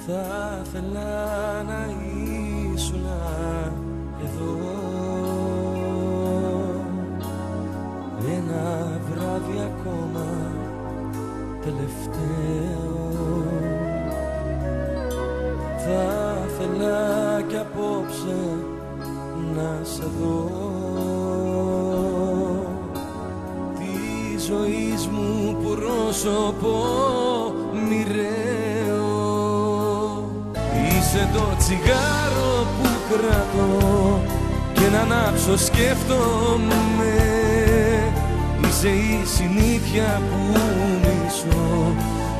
Θα ήθελα να ήσουν εδώ ένα βράδυ ακόμα τελευταίο. Θα ήθελα κι απόψε να σε δω, τη ζωής μου πρόσωπο μοιραίο. Είσαι το τσιγάρο που κρατώ και να ανάψω σκέφτομαι. Είσαι η συνήθεια που μισώ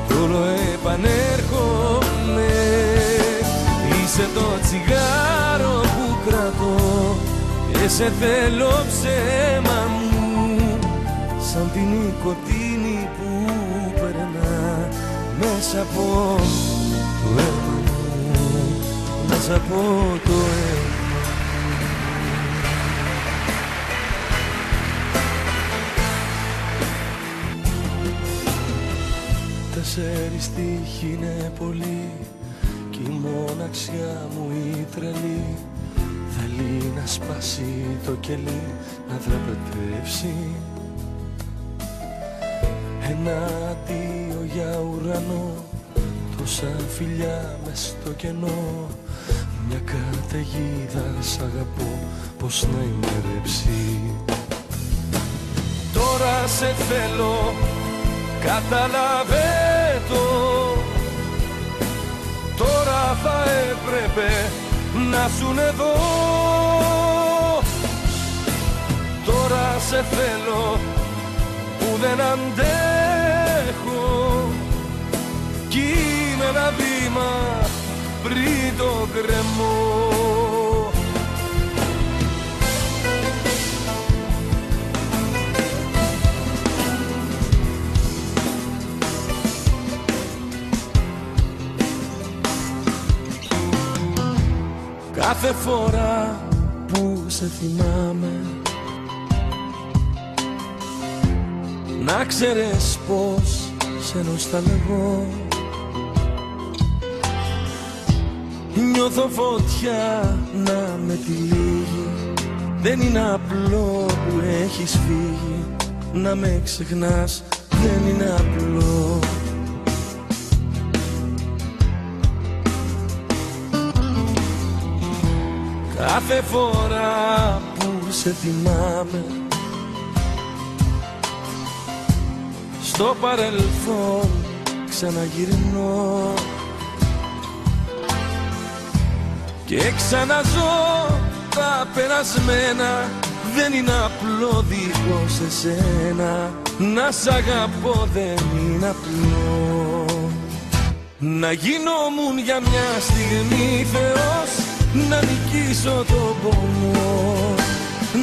κι όλο επανέρχομαι. Είσαι το τσιγάρο που κρατώ και σε θέλω ψέμα μου, σαν την νοικοτήνη που περνά μέσα από το αίμα μου, μέσα από το αίμα. Τέσσερις τύχοι είναι πολύ κι η μοναξιά μου η τρελή. Θέλει να σπάσει το κελί, να δραπετεύσει ένα αντίο για ουρανό. Τόσα φιλιά μες στο κενό, μια καταιγίδα σ' αγαπώ, πως να ημερέψει. Τώρα σε θέλω, καταλαβαίνω το. Τώρα θα έπρεπε να σουν εδώ. Τώρα σε θέλω που δεν αντέχω κι είμαι ένα βήμα πριν το γκρεμό. Κάθε φορά που σε θυμάμαι, να ξέρεις πως σε νοσταλγώ. Νιώθω φωτιά να με τυλίγει, δεν είναι απλό που έχεις φύγει. Να με ξεχνάς δεν είναι απλό. Κάθε φορά που σε θυμάμαι, στο παρελθόν ξαναγυρνώ και ξαναζώ τα περασμένα. Δεν είναι απλό δίχως εσένα, να σ' αγαπώ δεν είναι απλό. Να γινόμουν για μια στιγμή Θεός, να νικήσω τον πόνο,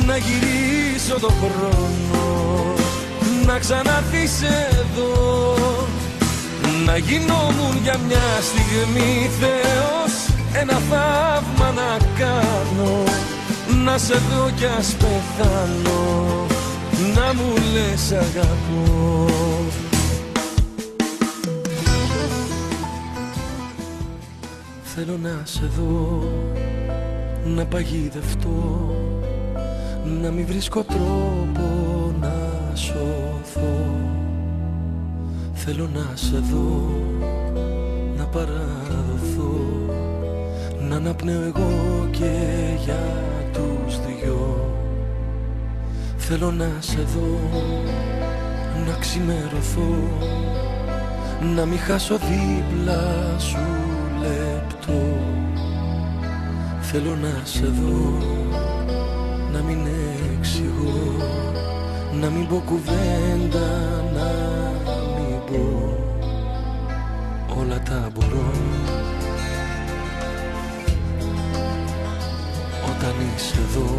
να γυρίσω τον χρόνο, να ξαναρθείς εδώ. Να γινόμουν για μια στιγμή Θεός, ένα θαύμα να κάνω, να σε δω κι ας πεθάνω, να μου λες αγαπώ. Θέλω να σε δω, να παγιδευτώ, να μην βρίσκω τρόπο να σωθώ. Θέλω να σε δω, να παραδοθώ, να αναπνέω εγώ και για τους δυο. Θέλω να σε δω, να ξημερωθώ, να μην χάσω δίπλα σου λεπτό. Θέλω να σε δω, να μην εξηγώ, να μην πω κουβέντα, να μην πω. Όλα τα μπορώ όταν είσαι εδώ.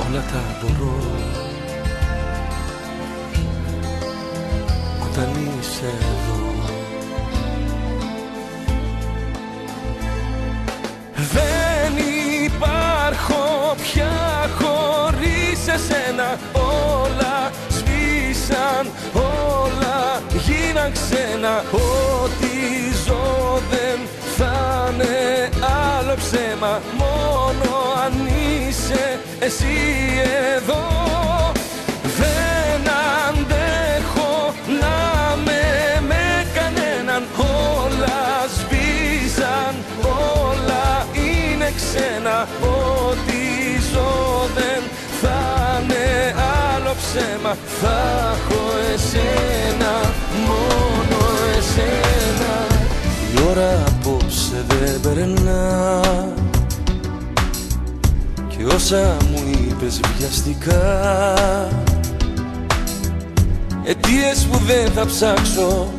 Όλα τα μπορώ όταν είσαι εδώ. Δεν υπάρχω πια χωρίς εσένα. Όλα σβήσαν, όλα γίναν ξένα. σένα. Ό,τι ζω δεν θα είναι άλλο ψέμα, μόνο αν είσαι εσύ εδώ. Δεν αντέχω να με κανέναν, όλα σβήσαν, όλα είναι ξένα. Ό,τι ζω δεν θα είναι άλλο ψέμα, θα έχω εσένα, μόνο εσένα. Η ώρα απόψε δεν περνά και όσα μου είπες βιαστικά, αιτίες που δεν θα ψάξω,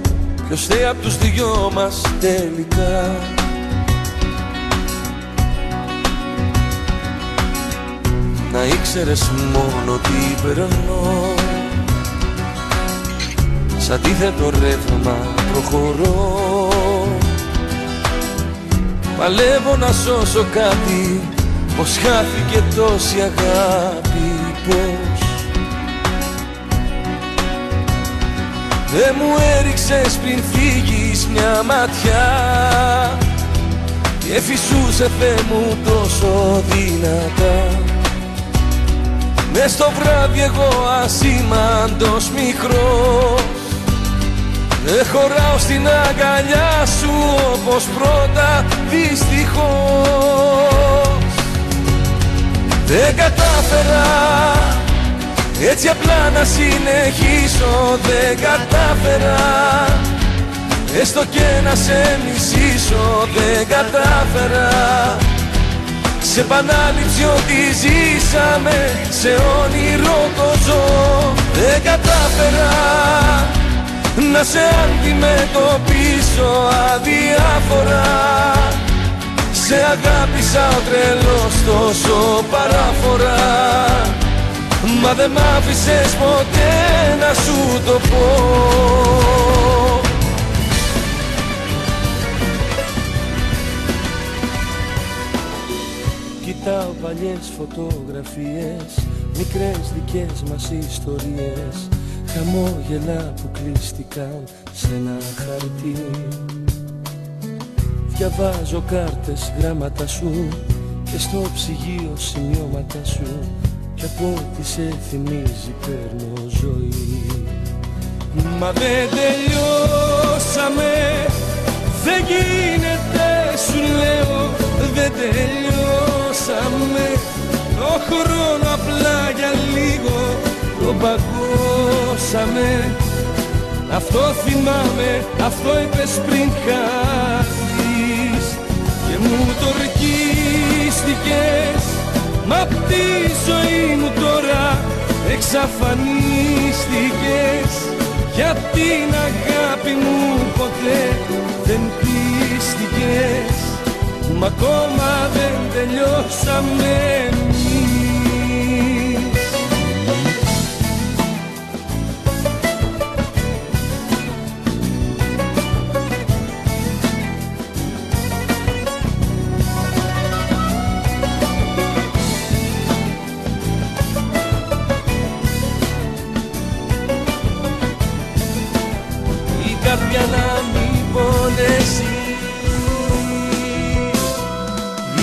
ποιος φταίει απ' τους δυο μας τελικά. Να ήξερες μόνο τι περνώ, σ' αντίθετο ρεύμα προχωρώ. Παλεύω να σώσω κάτι, πως χάθηκε τόση αγάπη, πως δεν μου έριξες πριν φύγεις μια ματιά και φυσούσε Θεέ μου τόσο δυνατά. Μες στο βράδυ εγώ ασήμαντος μικρός, δεν χωράω στην αγκαλιά σου όπως πρώτα, δυστυχώς. Δεν κατάφερα έτσι απλά να συνεχίσω, δεν κατάφερα έστω και να σε μισήσω, δεν κατάφερα σε επανάληψη ό,τι ζήσαμε, σε όνειρο το ζω. Δεν κατάφερα να σε αντιμετωπίσω αδιάφορα, σε αγάπησα ο τρελός τόσο παράφορα, μα δεν μ' άφησες ποτέ να σου το πω. Κοιτάω παλιές φωτογραφίες, μικρές δικές μας ιστορίες, χαμόγελα που κλείστηκαν σε ένα χαρτί. Διαβάζω κάρτες, γράμματα σου και στο ψυγείο σημειώματα σου, κι από ό,τι σε θυμίζει παίρνω ζωή. Μα δεν τελειώσαμε, δεν γίνεται σου λέω, δεν τελειώσαμε. Το χρόνο απλά για λίγο το παγώσαμε. Αυτό θυμάμαι, αυτό είπες πριν χάθεις και μου το ορκίστηκες. Μα απ' τη ζωή μου τώρα εξαφανίστηκες, για την αγάπη μου ποτέ δεν πίστηκες. Μα ακόμα δεν τελειώσαμε εμείς. Η καρδιά να μην πονέσει,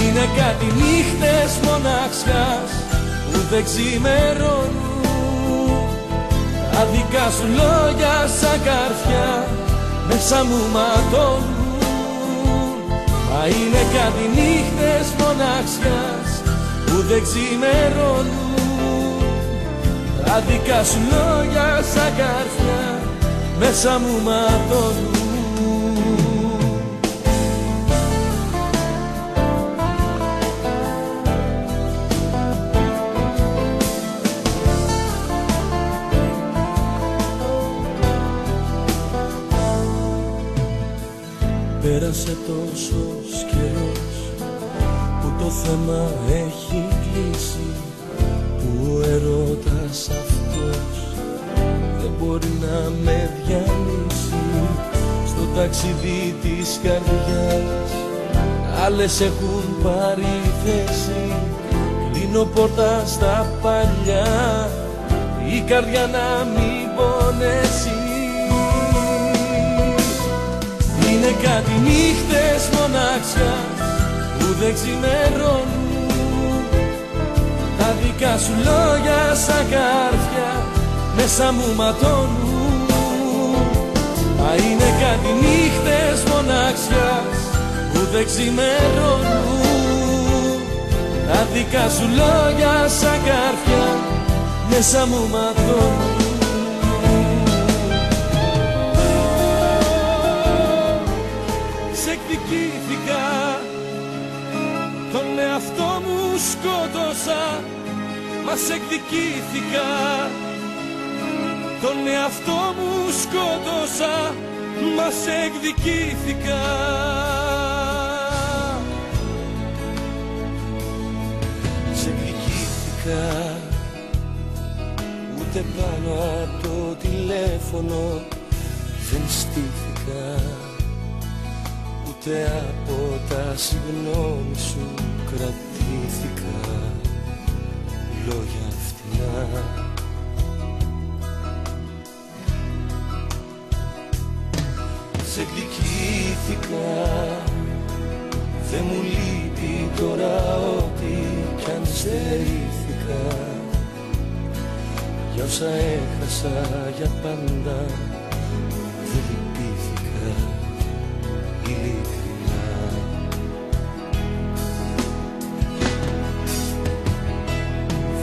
είναι κάτι νύχτες μοναξιάς που δεν ξημερώνουν. Τα δικά σου λόγια σαν καρφιά μέσα μου ματώνουν. Μα είναι κάτι νύχτες μοναξιάς που δεν ξημερώνουν. Τα δικά σου λόγια σαν καρφιά μέσα μου ματώνουν. Πέρασε τόσος καιρός που το θέμα έχει κλείσει, που ο ερώτας αυτός δεν μπορεί να με διαλύσει. Στο ταξίδι της καρδιάς άλλες έχουν πάρει θέση, κλείνω πόρτα στα παλιά, η καρδιά να μην πονέσει. κάτι νύχτες μοναξιάς που δεν ξημερώνουν. Τα δικά σου λόγια σαν καρδιά μέσα μου ματώνουν. Μα είναι κάτι νύχτες μοναξιάς που δεν ξημερώνουν. Τα δικά σου λόγια σαν καρδιά μέσα μου ματώνουν. Σε εκδικήθηκα, τον εαυτό μου σκότωσα. Μα σε εκδικήθηκα, τον εαυτό μου σκότωσα. Μα σε εκδικήθηκα. Σε εκδικήθηκα, ούτε πάνω από το τηλέφωνο δεν στήθηκα, ούτε από τα συγγνώμη σου κρατήθηκα. Λόγια φτηνά, σε εκδικήθηκα. Δεν μου λείπει τώρα ό,τι κι αν στερήθηκα. Για όσα έχασα για πάντα δεν λυπήθηκα ειλικρινά.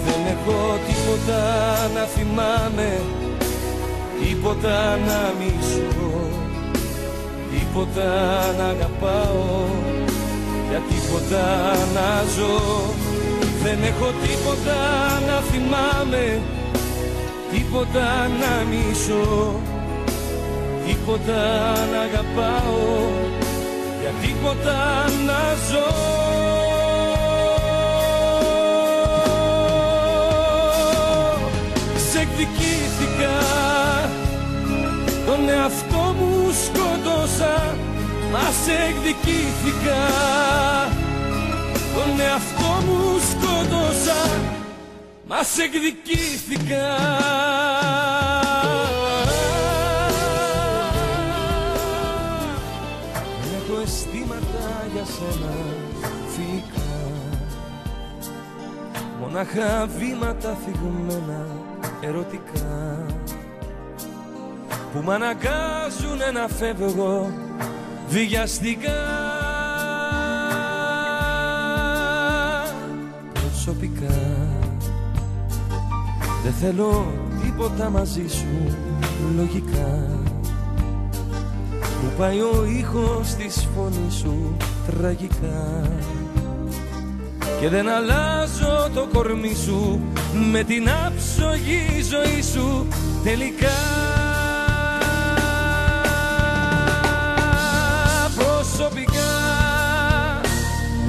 Δεν έχω τίποτα να θυμάμαι, τίποτα να μισώ, τίποτα να αγαπάω, για τίποτα να ζω. Δεν έχω τίποτα να θυμάμαι, τίποτα να μισώ, τίποτα να αγαπάω, για τίποτα να ζω. Σε εκδικήθηκα, τον εαυτό μου σκότωσα. Μα σε εκδικήθηκα, τον εαυτό μου σκότωσα. Μα σε εκδικήθηκα. Έχω αισθήματα για σένα φιλικά, μονάχα βήματα θυγμένα ερωτικά που μ' αναγκάζουνε να φεύγω βιαστικά. Προσωπικά δεν θέλω τίποτα μαζί σου λογικά. Μου πάει ο ήχος της φωνής σου τραγικά και δεν αλλάζω το κορμί σου με την άψογη ζωή σου τελικά. Προσωπικά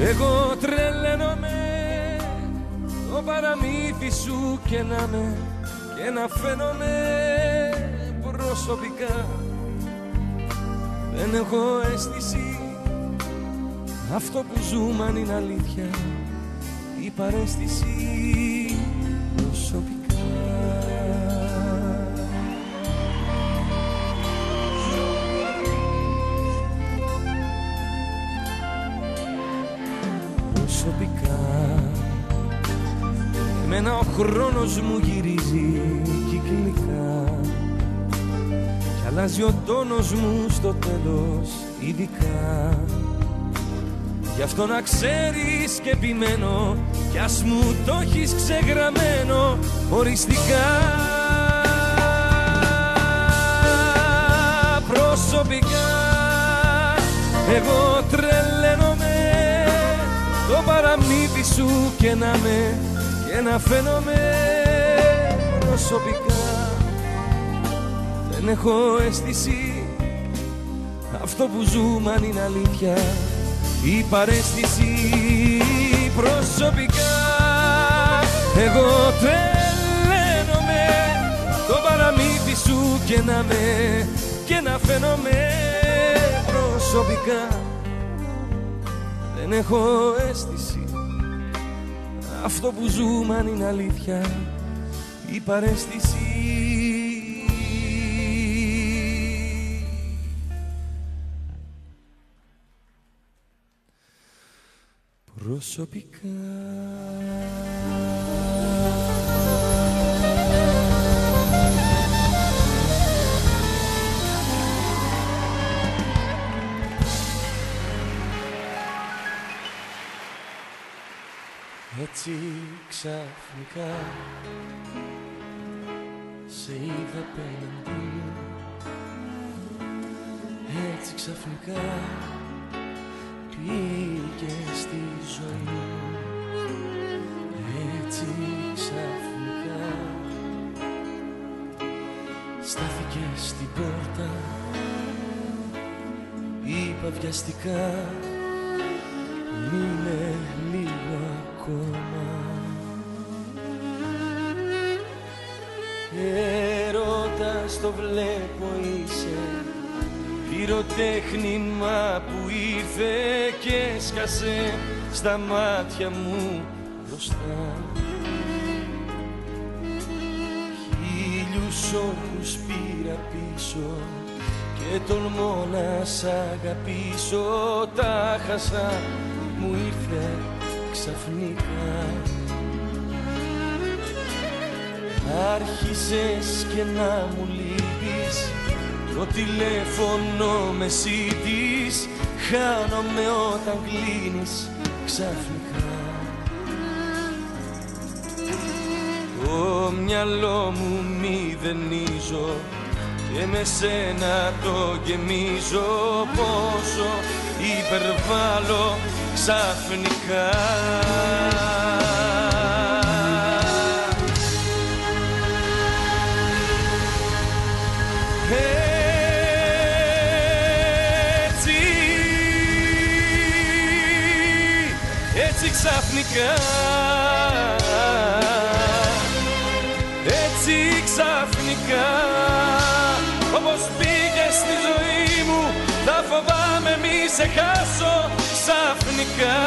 εγώ τρελαίνομαι το παραμύθι σου και να φαίνομαι. Προσωπικά δεν έχω αίσθηση, αυτό που ζούμε αν είναι αλήθεια η παρέστηση. Προσωπικά εμένα ο χρόνος μου γυρίζει κυκλικά κι αλλάζει ο τόνος μου στο τέλος ειδικά. Γι' αυτό να ξέρεις και επιμένω κι ας μου το έχεις ξεγραμμένο οριστικά. Προσωπικά εγώ τρελαίνομαι το παραμύθι σου και να φαίνομαι. Προσωπικά δεν έχω αίσθηση, αυτό που ζούμε αν είναι αλήθεια η παρέστηση. Προσωπικά εγώ τρελαίνομαι το παραμύθι σου και να φαίνομαι. Προσωπικά δεν έχω αίσθηση, αυτό που ζούμε αν είναι αλήθεια η παρέστηση. προσωπικά. Έτσι ξαφνικά σε είδα απέναντι, έτσι ξαφνικά πήγε στη ζωή, έτσι ξαφνικά στάθηκε στην πόρτα, είπα βιαστικά μείνε λίγο ακόμα. Έρωτας το βλέπω είσαι, πυροτέχνημα που ήρθε και σκάσε στα μάτια μου μπροστά. Χίλιους όρκους πήρα πίσω και τολμώ να σ' αγαπήσω. Τα χάσα, μου ήρθε ξαφνικά. Άρχισες και να μου λείπεις, το τηλέφωνο με σίτης, χάνομαι όταν κλείνεις ξαφνικά. Το μυαλό μου μηδενίζω και με σένα το γεμίζω, πόσο υπερβάλλω ξαφνικά. Έτσι ξαφνικά, έτσι ξαφνικά, όπως πήγες στη ζωή μου, θα φοβάμαι μη σε χάσω ξαφνικά.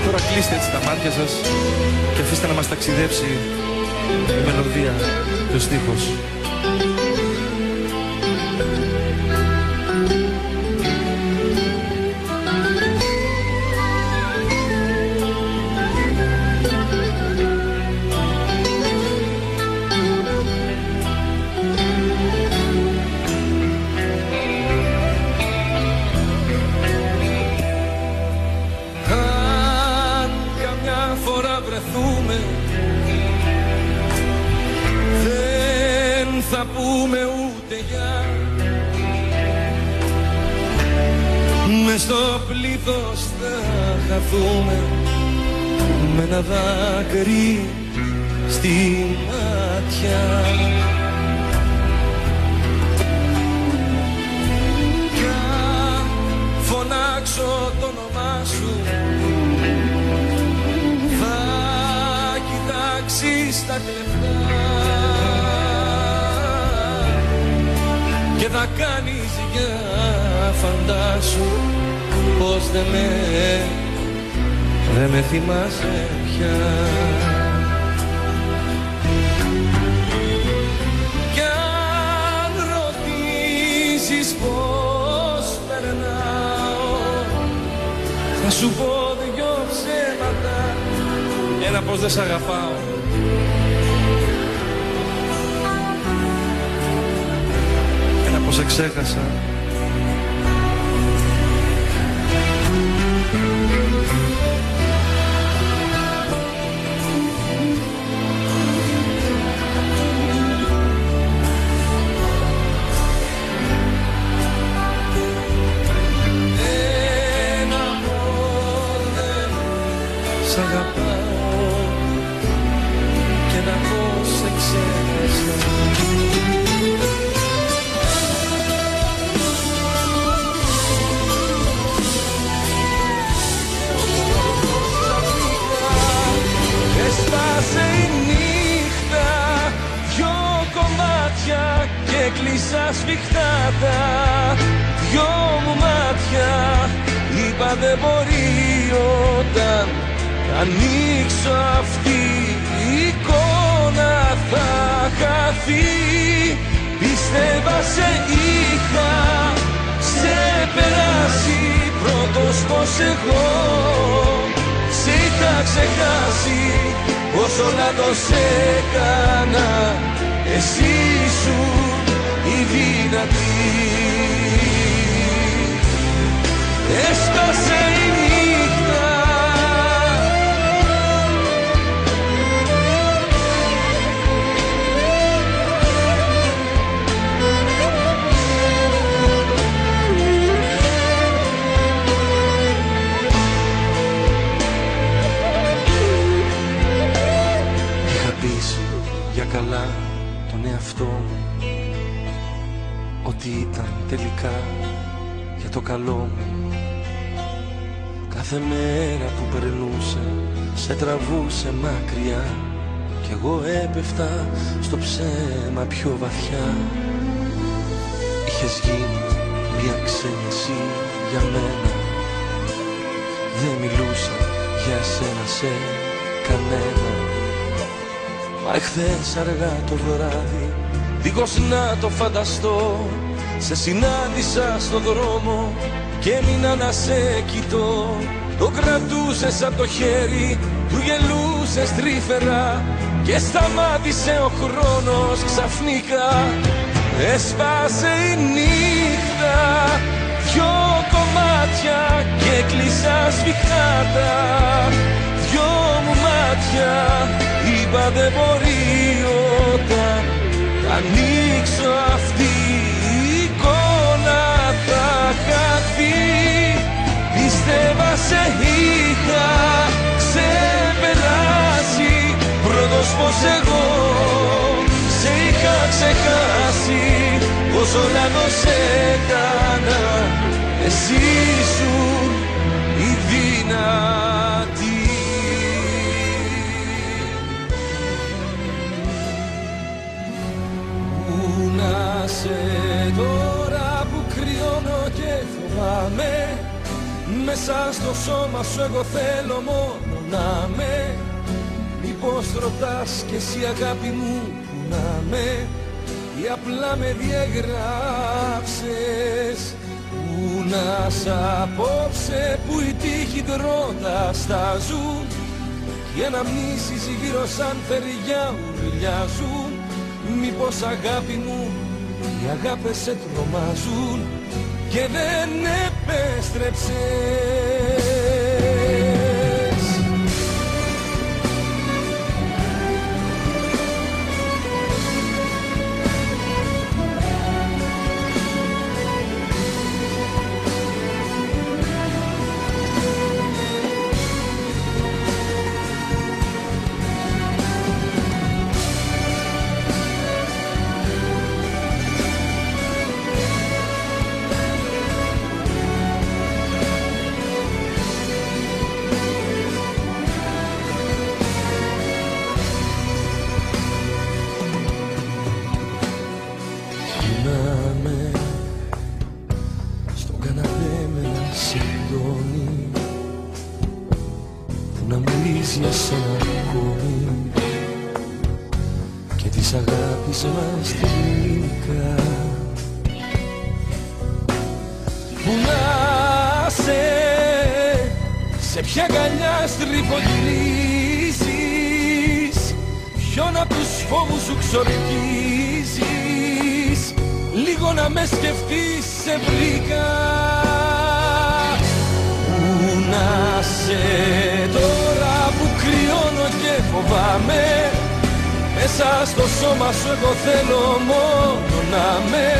Τώρα κλείστε έτσι τα μάτια σας και αφήστε να μας ταξιδέψει η μελωδία και ο στίχος. Δεν θα πούμε ούτε γεια, μες στο πλήθος θα χαθούμε με ένα δάκρυ στη μάτια. Κι αν φωνάξω το όνομά σου, στα κλεφτά και θα κάνεις για φαντάσου πως δεν με θυμάσαι πια. Κι αν ρωτήσεις πως περνάω, θα σου πω δυο ψέματα, ένα πως δεν σ' αγαπάω, ένα πως σε ξέχασα. Ένα πως δεν σ' αγαπάω και ένα πως σε ξέχασα. Έσπασε η νύχτα, δυο κομμάτια και κλείσα σφιχτά τα δυο μου μάτια. είπα δεν μπορεί όταν ανοίξω αυτή η εικόνα θα χαθεί. Πίστευα σε είχα ξεπεράσει πρώτος πως εγώ σε είχα ξεχάσει, πόσο λάθος έκανα, εσύ σου η δυνατή. Έσπασε η νύχτα, είχα πείσει για καλά τον εαυτό μου ότι ήταν τελικά για το καλό μου. Κάθε μέρα που περνούσε σε τραβούσε μακριά κι εγώ έπεφτα στο ψέμα πιο βαθιά. Είχες γίνει μια ξένη εσύ για μένα, δεν μιλούσα για σένα σε κανένα. Μα εχθές αργά το βράδυ, δίχως να το φανταστώ, σε συνάντησα στο δρόμο και έμεινα να σε κοιτώ. Το κρατούσες απ' το χέρι, του γελούσες τρυφερά και σταμάτησε ο χρόνος ξαφνικά. Έσπασε η νύχτα, δυο κομμάτια και κλείσα σφιχτάτα. Δυο μου μάτια, είπα δεν μπορεί όταν ανοίξω αυτή η εικόνα θα χαθεί. Πίστευα σε είχα ξεπεράσει πρώτος πως εγώ σε είχα ξεχάσει, πόσο λάθος έκανα, εσύ σου η δυνατή. Πού να σε τώρα που κρυώνω και φοβάμαι, μέσα στο σώμα σου εγώ θέλω μόνο να με. Μήπως ρωτάς κι εσύ αγάπη μου που να με, ή απλά με διαγράψες. Πού να σ' απόψε που οι τύχοι τρώτα στάζουν και οι αναμνήσεις γύρω σαν φεριά ουρλιάζουν. Μήπως αγάπη μου οι αγάπες σε τρομάζουν και δεν επέστρεψες. Για σένα ακόμη και της αγάπης μας τη γλυκά. Που να σε ποια αγκαλιά στριφογυρίζεις, ποιον απ' τους φόβους σου ξορκίζεις, λίγο να με σκεφτείς σε βρήκα. Που να σε τώρα που κρυώνω και φοβάμαι, μέσα στο σώμα σου εγώ θέλω μόνο να με.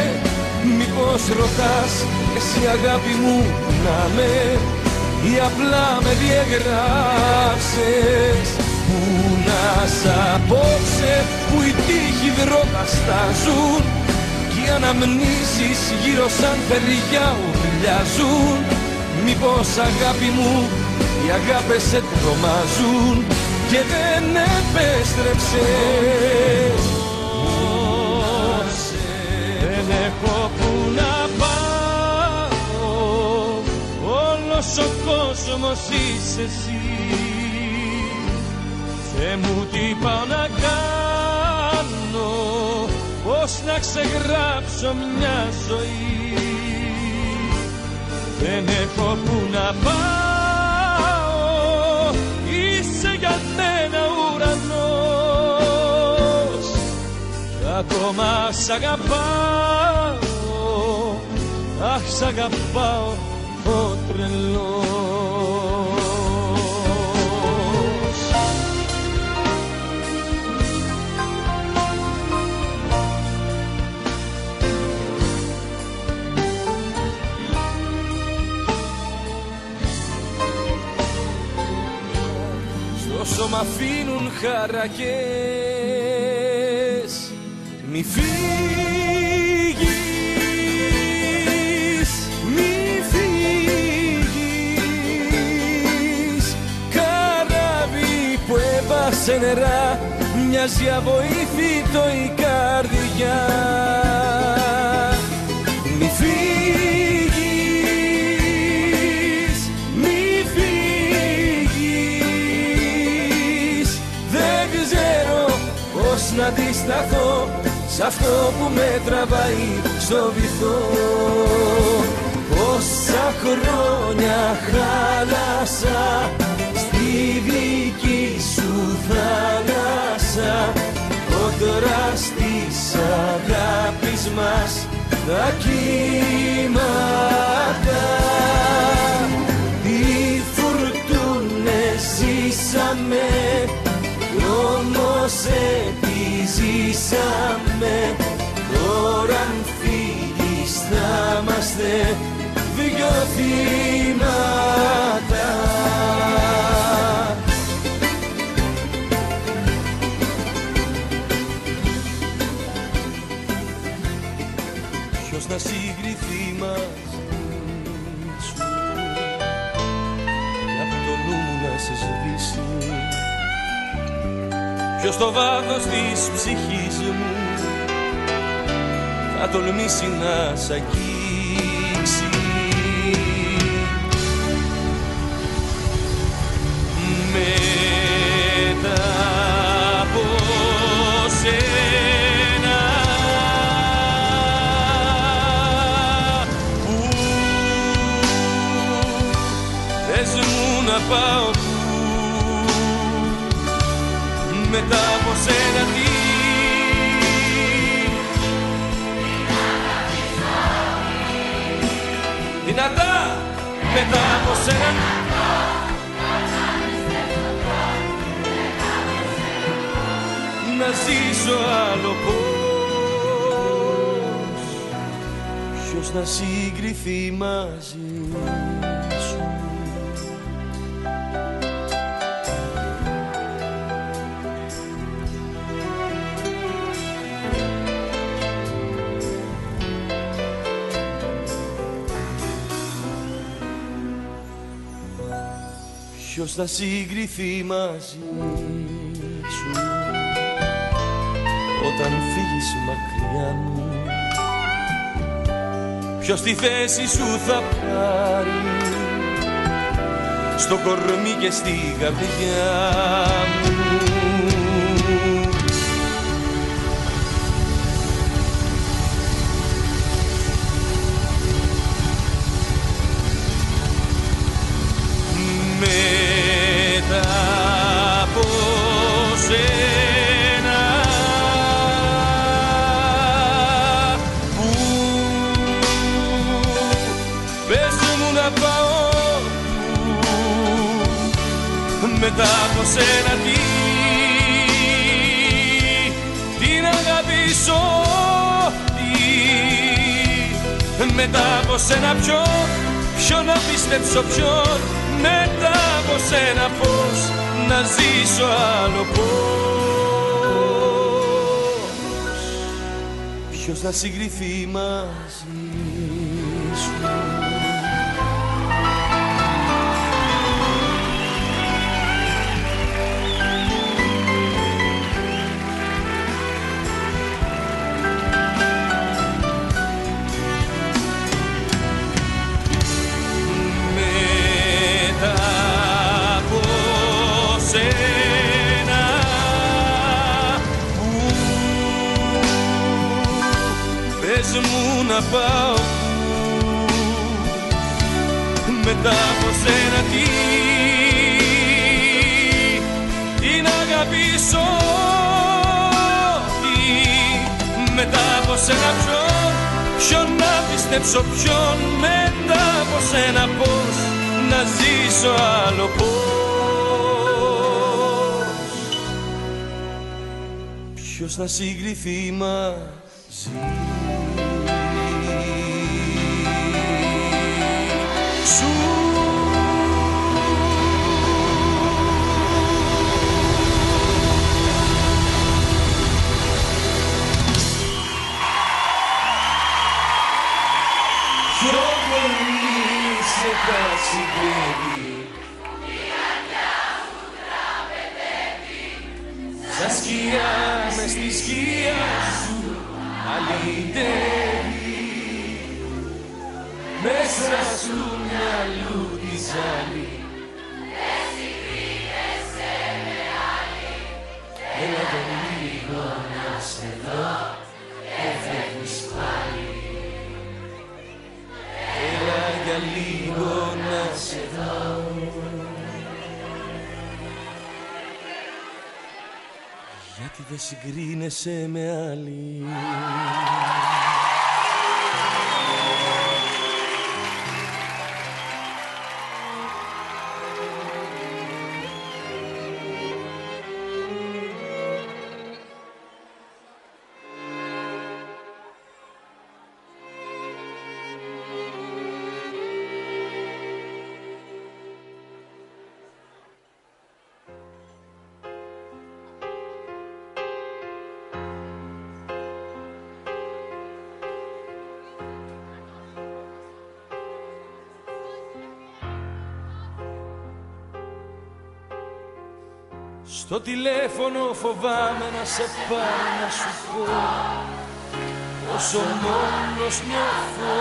Μήπως ρωτάς εσύ αγάπη μου που να με, ή απλά με διαγράψες. Που να σ' απόψε που οι τύχοι δρότα στάζουν και οι αναμνήσεις γύρω σαν φεριά ουρλιάζουν. Μήπως αγάπη μου οι αγάπες σε τρομάζουν και δεν επέστρεψες. Δεν έχω που να πάω, όλος ο κόσμος είσαι εσύ. Θεέ μου τι πάω να κάνω, πώς να ξεγράψω μια ζωή. Δεν έχω που να πάω, είσαι για μένα ουρανός. Ακόμα σ' αγαπάω, αχ σ' αγαπάω ο τρελός. Όσο μ' αφήνουν χαρακές, μη φύγεις, μη φύγεις. Καράβι που έβασε νερά, μοιάζει αβοήθητο η καρδιά. Μη φύγεις, μη φύγεις. Δεν ξέρω πώς να αντισταθώ σ' αυτό που με τραβάει στο βυθό. Πόσα χρόνια χάλασα στη δική σου θάλασσα. Κόντρα στις αγάπης μας τα κύματα. Τι φουρτούνες ζήσαμε, όμως επιζήσαμε. Τώρα αν φύγεις θα είμαστε δυο θύματα. Ποιος να συγκριθεί μαζί σου κι απ' το νου μου να σε σβήσει. Ποιος στο βάθος της ψυχής μου θα τολμήσει να σ' αγγίξει. Μετά από σένα που θες μου να πάω, μετά από σένα τι δυνατά, μετά από σένα να ζήσω άλλο πώς. Ποιος να συγκριθεί μαζί σου. Ποιος θα συγκριθεί μαζί σου όταν φύγεις μακριά μου. Ποιος τη θέση σου θα πάρει στο κορμί και στη καρδιά μου. Μετά από σένα που πες μου να πάω, μετά από σένα τι να αγαπήσω, μετά από σένα ποιον να πιστέψω, ποιον μετά από σένα πώς να ζήσω άλλο πώς. Ποιος θα συγκριθεί μαζί σου. πες μου να πάω μετά από σένα την αγαπήσω, μετά από σένα ποιον να πιστέψω, ποιον μετά από σένα πώς να ζήσω άλλο, πώς ποιος θα συγκριθεί μαζί σου. Πιο πολύ σε ταξιδεύει, η καρδιά σου τραπετεύει, σαν σκιά μες στη σκιά σου αλυτεύει, μέσα σου μυαλού τη ζάλη, δεν συγκρίνεσαι με άλλη, έλα για λίγο να σε δω και φεύγεις πάλι. Έλα για λίγο να σε δω. Γιατί δεν συγκρίνεσαι με άλλη. Στο τηλέφωνο φοβάμαι να σε πάρω να σου πω όσο μόνος νιώθω.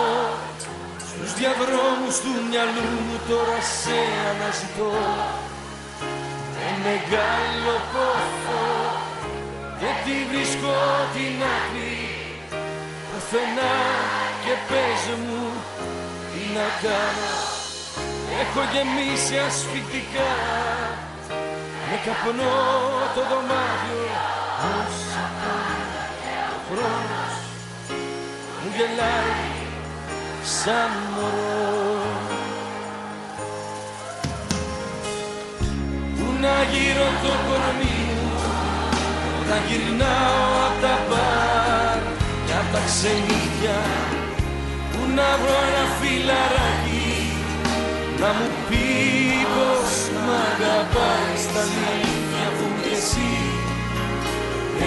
Στους διαδρόμους του μυαλού μου τώρα σε αναζητώ με μεγάλο πόθο και τη βρίσκω την άκρη πουθενά και πες μου τι να κάνω. Έχω γεμίσει ασφυκτικά με καπνό το δωμάτιο, μουσικά, ο χρόνος μου γελάει σαν μωρό. Πού να γύρω το κορμί μου όταν γυρνάω απ' τα μπαρ και απ' τα ξενύχια, πού να βρω ένα φιλαράκι να μου πει πως μ' αγαπάει στα αλήθεια που κι εσύ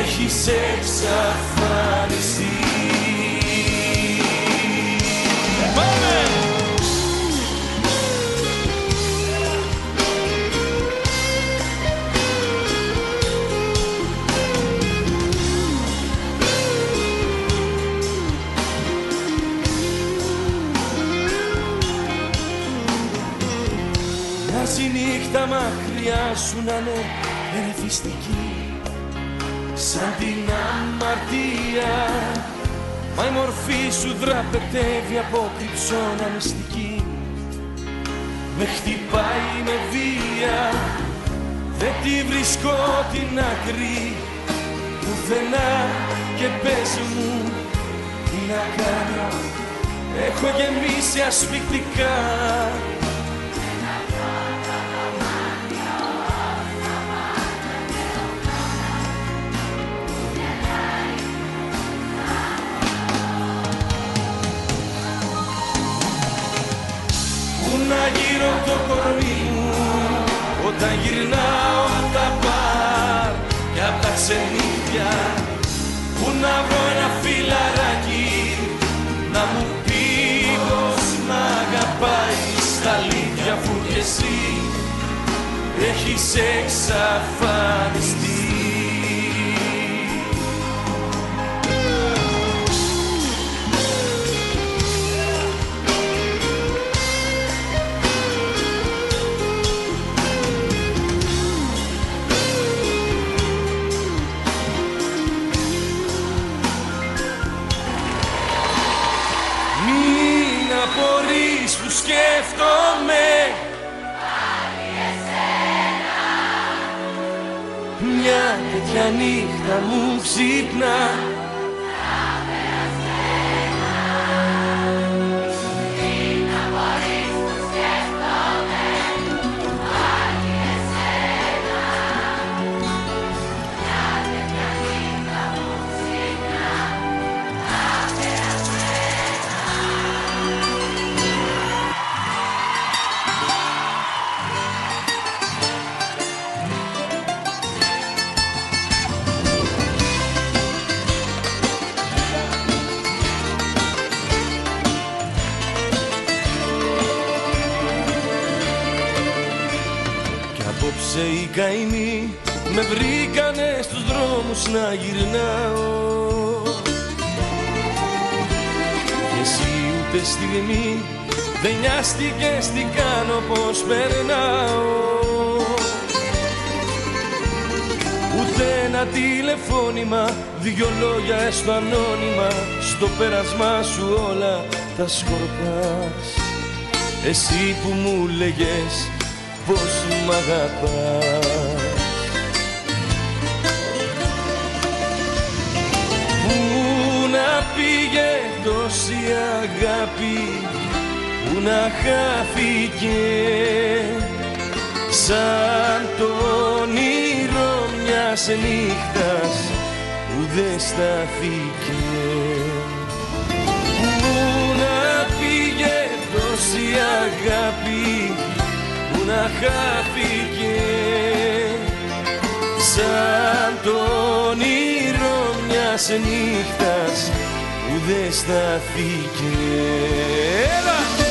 έχεις εξαφανιστεί. Πάμε! Μοιάζει η νύχτα μακριά σου να είναι ερεθιστική σαν την αμαρτία, μα η μορφή σου δραπετεύει από κρυψώνα μυστική. Με χτυπάει με βία, δεν τη βρίσκω την άκρη πουθενά και πες μου τι να κάνω. Έχω γεμίσει ασφυκτικά να γύρω το κορμί μου όταν γυρνάω απ' τα μπαρ και απ' τα ξενύχια, που να βρω ένα φιλαράκι να μου πει πως μ' αγαπάει στα αλήθεια αφού κι εσύ έχεις εξαφανιστεί. σου σκέφτομαι πάλι εσένα. μια τέτοια νύχτα μου ξύπνα. Απόψε οι καημοί με βρήκανε στους δρόμους να γυρνάω και εσύ ούτε στιγμή δεν νοιάστηκες τι κάνω, πως περνάω. Ούτε ένα τηλεφώνημα, δυο λόγια έστω ανώνυμα, στο πέρασμά σου όλα τα σκορπάς. Εσύ που μου λέγες πως μ' αγαπάς. Πού να πήγε τόση αγάπη, πού να χάθηκε, σαν το όνειρο μιας νύχτας που δεν στάθηκε. Πού να πήγε τόση αγάπη, να χάθηκε, σαν το όνειρο μιας νύχτας που δεν στάθηκε. Έλα!